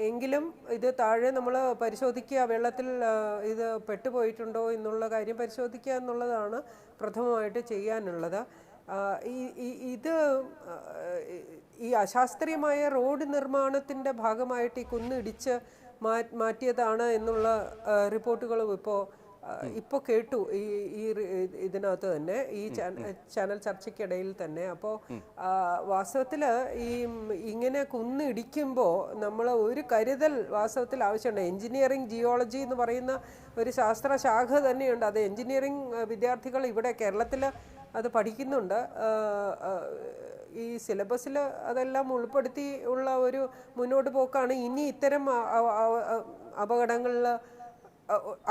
എങ്കിലും ഇത് താഴെ നമ്മൾ പരിശോധിക്കുക, വെള്ളത്തിൽ ഇത് പെട്ടുപോയിട്ടുണ്ടോ എന്നുള്ള കാര്യം പരിശോധിക്കുക എന്നുള്ളതാണ് പ്രഥമമായിട്ട് ചെയ്യാനുള്ളത്. ഇത് ഈ അശാസ്ത്രീയമായ റോഡ് നിർമ്മാണത്തിൻ്റെ ഭാഗമായിട്ട് ഈ കുന്നിടിച്ച് മാറ്റിയതാണ് എന്നുള്ള റിപ്പോർട്ടുകളും ഇപ്പോൾ കേട്ടു ഇതിനകത്ത് തന്നെ, ഈ ചാനൽ ചർച്ചയ്ക്കിടയിൽ തന്നെ. അപ്പോൾ വാസ്തവത്തിൽ ഇങ്ങനെ കുന്നിടിക്കുമ്പോൾ നമ്മൾ ഒരു കരുതൽ വാസ്തവത്തിൽ ആവശ്യമുണ്ട്. എൻജിനീയറിംഗ് ജിയോളജി എന്ന് പറയുന്ന ഒരു ശാസ്ത്രശാഖ തന്നെയുണ്ട്. അത് എൻജിനീയറിംഗ് വിദ്യാർത്ഥികൾ ഇവിടെ കേരളത്തിൽ അത് പഠിക്കുന്നുണ്ട്. ഈ സിലബസിൽ അതെല്ലാം ഉൾപ്പെടുത്തി ഉള്ള ഒരു മുന്നോട്ട് പോക്കാണ് ഇനി ഇത്തരം അപകടങ്ങളിൽ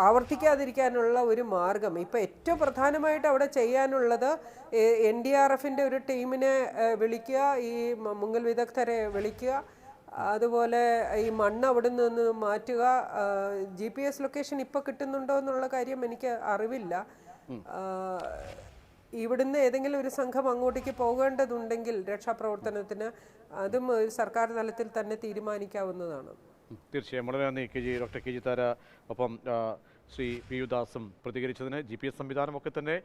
ആവർത്തിക്കാതിരിക്കാനുള്ള ഒരു മാർഗം. ഇപ്പോൾ ഏറ്റവും പ്രധാനമായിട്ട് അവിടെ ചെയ്യാനുള്ളത് NDRFൻ്റെ ഒരു ടീമിനെ വിളിക്കുക, ഈ മുങ്ങൽ വിദഗ്ധരെ വിളിക്കുക, അതുപോലെ ഈ മണ്ണ് അവിടെ നിന്ന് മാറ്റുക. GPS ലൊക്കേഷൻ ഇപ്പോൾ കിട്ടുന്നുണ്ടോ എന്നുള്ള കാര്യം എനിക്ക് അറിവില്ല. ഇവിടുന്ന് ഏതെങ്കിലും ഒരു സംഘം അങ്ങോട്ടേക്ക് പോകേണ്ടതുണ്ടെങ്കിൽ രക്ഷാപ്രവർത്തനത്തിന് അതും സർക്കാർ തലത്തിൽ തന്നെ തീരുമാനിക്കാവുന്നതാണ്. തീർച്ചയായും വളരെ നന്ദി ഡോക്ടർ കെ ജി താര. ഒപ്പം ശ്രീ പി യു ദാസും പ്രതികരിച്ചതിന്. GPS സംവിധാനമൊക്കെ തന്നെ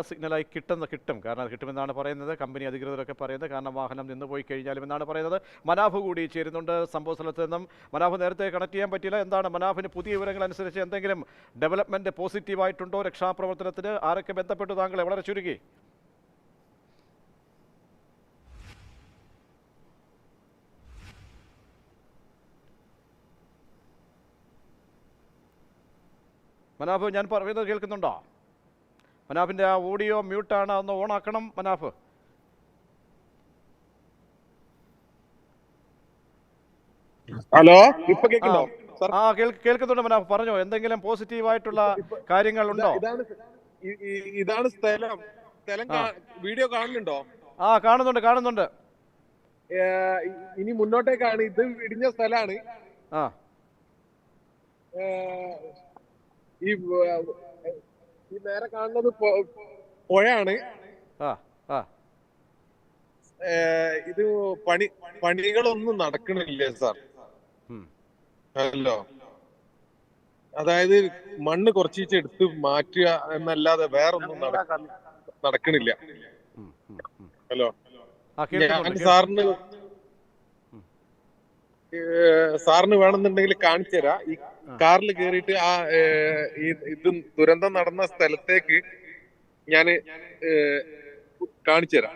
സിഗ്നലായി കിട്ടും. കാരണം അത് കിട്ടുമെന്നാണ് പറയുന്നത് കമ്പനി അധികൃതരൊക്കെ പറയുന്നത്. കാരണം വാഹനം നിന്ന് പോയി കഴിഞ്ഞാലും എന്നാണ് പറയുന്നത്. മനാഫ് കൂടി ചേരുന്നുണ്ട് സംഭവ സ്ഥലത്ത് നിന്നും. മനാഫ് നേരത്തെ കണക്ട് ചെയ്യാൻ പറ്റിയില്ല. എന്താണ് മനാഫിന് പുതിയ വിവരങ്ങൾ അനുസരിച്ച് എന്തെങ്കിലും ഡെവലപ്മെൻറ്റ് പോസിറ്റീവായിട്ടുണ്ടോ രക്ഷാപ്രവർത്തനത്തിന്? ആരൊക്കെ ബന്ധപ്പെട്ടു? താങ്കളെ വളരെ ചുരുക്കി. മനാഫ്, ഞാൻ പറയുന്നത് കേൾക്കുന്നുണ്ടോ? മനാഫിൻ്റെ ആ ഓഡിയോ മ്യൂട്ടാണ്, ഒന്ന് ഓണാക്കണം മനാഫ്. ഹലോ, ഇപ്പൊ കേൾക്കുന്നോ? കേൾക്കുന്നുണ്ട് മനാഫ്, പറഞ്ഞോ. എന്തെങ്കിലും പോസിറ്റീവായിട്ടുള്ള കാര്യങ്ങളുണ്ടോ? ഇതാണ് സ്ഥലം. വീഡിയോ കാണുന്നുണ്ടോ? കാണുന്നുണ്ട്. ഇനി മുന്നോട്ടേക്കാണ്. ഇത് ഇടിഞ്ഞ സ്ഥലമാണ്. ഈ നേരെ കാണുന്നത് പുഴയാണ്. ഇത് പണികളൊന്നും നടക്കണില്ല സാർ. ഹലോ, അതായത് മണ്ണ് കുറച്ചെടുത്ത് മാറ്റുക എന്നല്ലാതെ വേറൊന്നും നടക്കണില്ല. ഹലോ, ഞാൻ സാറിന് വേണമെന്നുണ്ടെങ്കിൽ കാണിച്ചു തരാം. ഈ കാറിൽ കയറിയിട്ട് ഇത് ദുരന്തം നടന്ന സ്ഥലത്തേക്ക് ഞാൻ കാണിച്ചു തരാം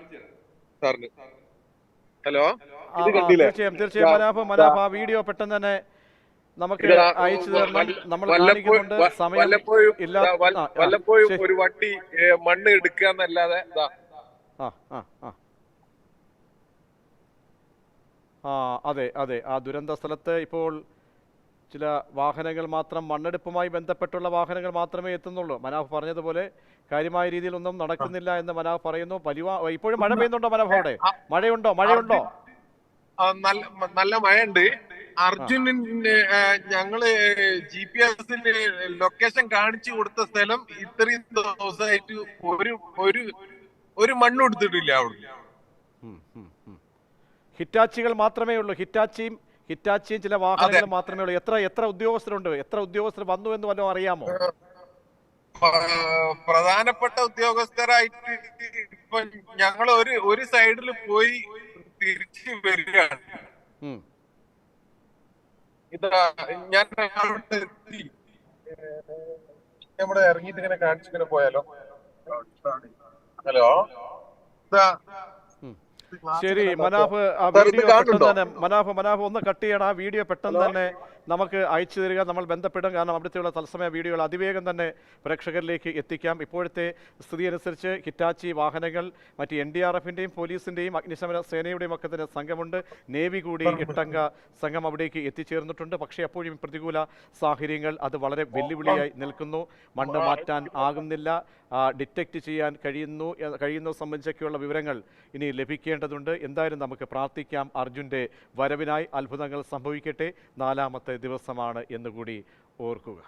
സാറിന്. ഹലോ, ഇത് കണ്ടില്ലേ? തീർച്ചയായും മനാഫ് ആ വീഡിയോ പെട്ടെന്ന് തന്നെ നമുക്ക് അയച്ചു തരണം. നമ്മൾ വല്ലപ്പോഴും ഒരു വണ്ടി മണ്ണ് എടുക്കുക എന്നല്ലാതെ അതെ ആ ദുരന്ത സ്ഥലത്ത് ഇപ്പോൾ ചില വാഹനങ്ങൾ മാത്രം, മണ്ണെടുപ്പുമായി ബന്ധപ്പെട്ടുള്ള വാഹനങ്ങൾ മാത്രമേ എത്തുന്നുള്ളൂ. മനാഫ് പറഞ്ഞതുപോലെ കാര്യമായ രീതിയിലൊന്നും നടക്കുന്നില്ല എന്ന് മനാഫ് പറയുന്നു. ഇപ്പോഴും മഴ പെയ്യുന്നുണ്ടോ മനാഫ്? അവിടെ മഴയുണ്ടോ? നല്ല മഴയുണ്ട്. അർജുനന് ഞങ്ങള് GPS ലൊക്കേഷൻ കാണിച്ചു കൊടുത്ത സ്ഥലം ഇത്രയും ദിവസമായിട്ട് ഒരു മണ്ണും എടുത്തിട്ടില്ല. അവിടെ ഹിറ്റാച്ചികൾ മാത്രമേ ഉള്ളൂ, ഹിറ്റാച്ചിയും ചില വാഹനങ്ങളും മാത്രമേ ഉള്ളൂ. എത്ര ഉദ്യോഗസ്ഥരുണ്ട്, എത്ര ഉദ്യോഗസ്ഥർ വന്നു എന്ന് വല്ലതും അറിയാമോ? പ്രധാനപ്പെട്ട ഉദ്യോഗസ്ഥരായിട്ട് ഇപ്പൊ ഞങ്ങൾ ഒരു സൈഡിൽ പോയി തിരിച്ചു വരികയാണ്. ഇതാ ഞാൻ എത്തി, നമ്മുടെ ഇറങ്ങിയിട്ട് ഇങ്ങനെ കാണിച്ചിങ്ങനെ പോയാലോ. ഹലോ, ശരി മനാഫ്, ആ വീഡിയോ പെട്ടെന്ന് തന്നെ മനാഫ് ഒന്ന് കട്ട് ചെയ്യണം. ആ വീഡിയോ പെട്ടെന്ന് തന്നെ നമുക്ക് അയച്ചു തരിക, നമ്മൾ ബന്ധപ്പെടും. കാരണം അവിടുത്തെയുള്ള തത്സമയ വീഡിയോകൾ അതിവേഗം തന്നെ പ്രേക്ഷകരിലേക്ക് എത്തിക്കാം. ഇപ്പോഴത്തെ സ്ഥിതി അനുസരിച്ച് ഹിറ്റാച്ചി വാഹനങ്ങൾ, മറ്റ് NDRFിൻ്റെയും പോലീസിൻ്റെയും അഗ്നിശമന സേനയുടെയും ഒക്കെ തന്നെ സംഘമുണ്ട്. നേവി കൂടി 8-അംഗ സംഘം അവിടേക്ക് എത്തിച്ചേർന്നിട്ടുണ്ട്. പക്ഷേ അപ്പോഴും പ്രതികൂല സാഹചര്യങ്ങൾ അത് വളരെ വെല്ലുവിളിയായി നിൽക്കുന്നു. മണ്ണ് മാറ്റാൻ ആകുന്നില്ല, ഡിറ്റക്റ്റ് ചെയ്യാൻ കഴിയുന്നത് സംബന്ധിച്ചൊക്കെയുള്ള വിവരങ്ങൾ ഇനി ലഭിക്കേണ്ടതുണ്ട്. എന്തായാലും നമുക്ക് പ്രാർത്ഥിക്കാം അർജുൻ്റെ വരവിനായി. അത്ഭുതങ്ങൾ സംഭവിക്കട്ടെ. 4ാമത്തെ ദിവസമാണ് എന്നുകൂടി ഓർക്കുക.